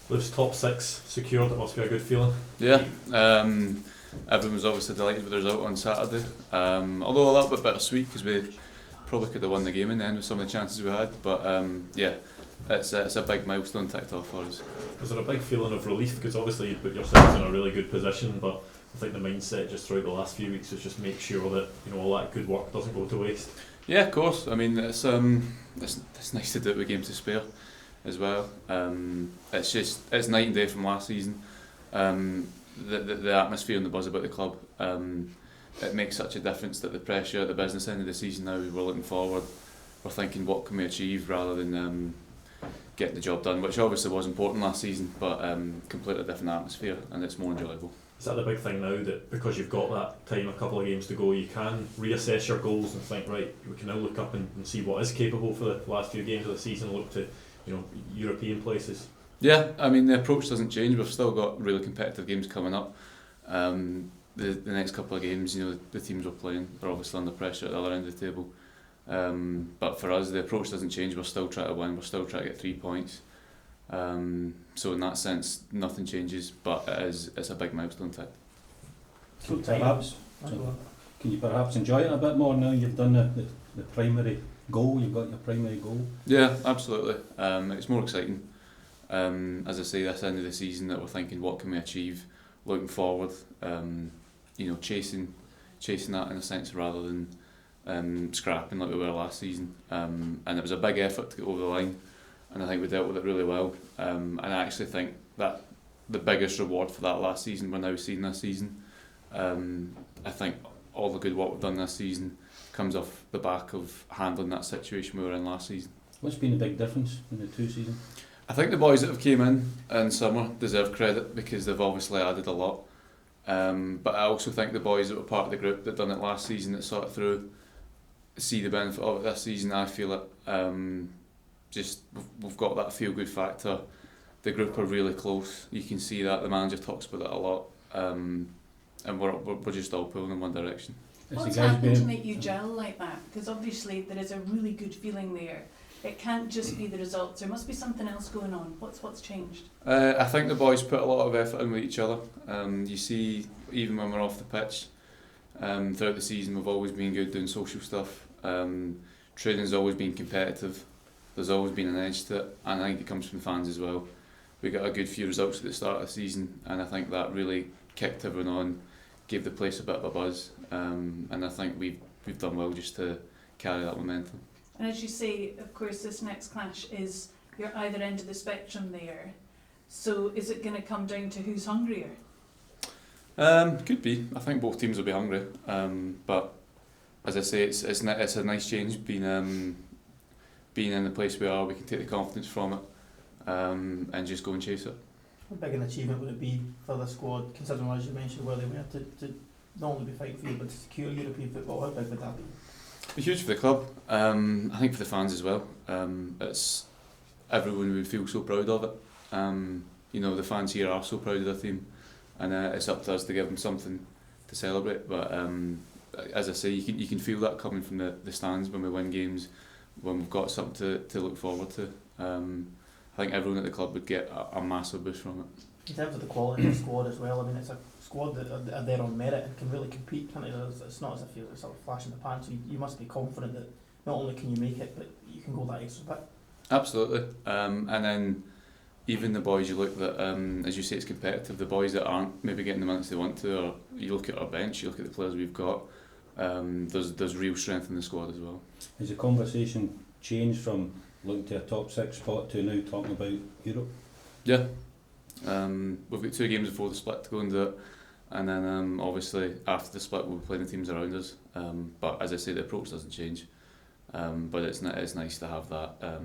Lives top 6 secured, it must be a good feeling. Yeah, everyone was obviously delighted with the result on Saturday, although a little bit bittersweet because we probably could have won the game in the end with some of the chances we had, but yeah, it's a big milestone ticked off for us. Was there a big feeling of relief, because obviously you put yourselves in a really good position, but I think the mindset just throughout the last few weeks was just make sure that all that good work doesn't go to waste? Yeah, of course. I mean, it's nice to do it with games to spare as well. It's night and day from last season. The atmosphere and the buzz about the club, it makes such a difference that the pressure at the business end of the season now, we're looking forward, we're thinking what can we achieve rather than getting the job done, which obviously was important last season, but completely different atmosphere and it's more enjoyable. Is that the big thing now, that because you've got that time, a couple of games to go, you can reassess your goals and think, right, we can now look up and see what is capable for the last few games of the season, look to European places? Yeah, I mean the approach doesn't change. We've still got really competitive games coming up. The next couple of games, the teams we're playing are obviously under pressure at the other end of the table. But for us, the approach doesn't change. We're still trying to win. We're still trying to get 3 points. So in that sense, nothing changes. But it's a big milestone tick. So can you perhaps enjoy it a bit more now you've done the primary goal? You've got your primary goal. Yeah, absolutely. It's more exciting. As I say, this end of the season that we're thinking, what can we achieve? Looking forward, chasing that in a sense rather than scrapping like we were last season. And it was a big effort to get over the line, and I think we dealt with it really well. And I actually think that the biggest reward for that last season we're now seeing this season. I think all the good work we've done this season comes off the back of handling that situation we were in last season. What's been the big difference in the two seasons? I think the boys that have came in summer deserve credit because they've obviously added a lot. But I also think the boys that were part of the group that done it last season, that saw it through, see the benefit of it this season. I feel it. We've got that feel good factor. The group are really close. You can see that the manager talks about it a lot, and we're just all pulling in one direction. What's happened to make you gel like that? Because obviously there is a really good feeling there. It can't just be the results. There must be something else going on. What's changed? I think the boys put a lot of effort in with each other. You see, even when we're off the pitch, throughout the season we've always been good doing social stuff. Training's always been competitive. There's always been an edge to it, and I think it comes from fans as well. We got a good few results at the start of the season, and I think that really kicked everyone on, gave the place a bit of a buzz, and I think we've done well just to carry that momentum. And as you say, of course, this next clash is you're either end of the spectrum there. So is it going to come down to who's hungrier? Could be. I think both teams will be hungry. But as I say, it's a nice change being in the place we are. We can take the confidence from it and just go and chase it. How big an achievement would it be for the squad, considering, as you mentioned, where they were to not only be fighting for you but to secure European football? How big would that be? It's huge for the club. I think for the fans as well. It's everyone would feel so proud of it. The fans here are so proud of their team, and it's up to us to give them something to celebrate. But as I say, you can feel that coming from the stands when we win games, when we've got something to look forward to. I think everyone at the club would get a massive boost from it. In terms of the quality of the squad as well, I mean, it's a squad that are there on merit and can really compete. Can't it? It's not as if you're sort of flash in the pan, so you must be confident that not only can you make it, but you can go that extra bit. Absolutely. And then even the boys you look at, as you say, it's competitive. The boys that aren't maybe getting the minutes they want to, or you look at our bench, you look at the players we've got, there's real strength in the squad as well. Has the conversation changed from looking to a top 6 spot to now talking about Europe? Yeah. We've got 2 games before the split to go and do it, and then obviously after the split we'll be playing the teams around us. But as I say, the approach doesn't change. But it's nice to have that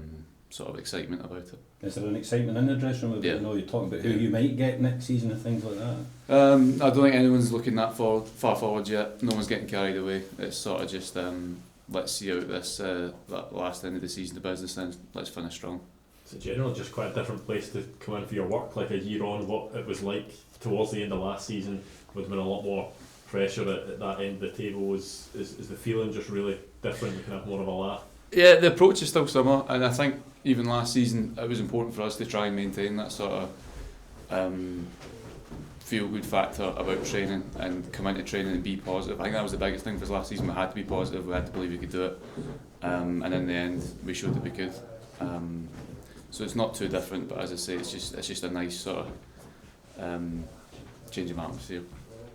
sort of excitement about it. Is there an excitement in the dressing room? Yeah. You're talking about who you might get next season and things like that. I don't think anyone's looking that far forward yet. No one's getting carried away. It's sort of just let's see out this that last end of the season of business, and let's finish strong. It's in general just quite a different place to come in for your work, like a year on. What it was like towards the end of last season would have been a lot more pressure at that end of the table. Is the feeling just really different? You can have more of a laugh. Yeah, the approach is still similar, and I think even last season it was important for us to try and maintain that sort of feel good factor about training and come into training and be positive. I think that was the biggest thing for us last season. We had to be positive, we had to believe we could do it, and in the end we showed that we could. So it's not too different, but as I say, it's just a nice sort of change of atmosphere.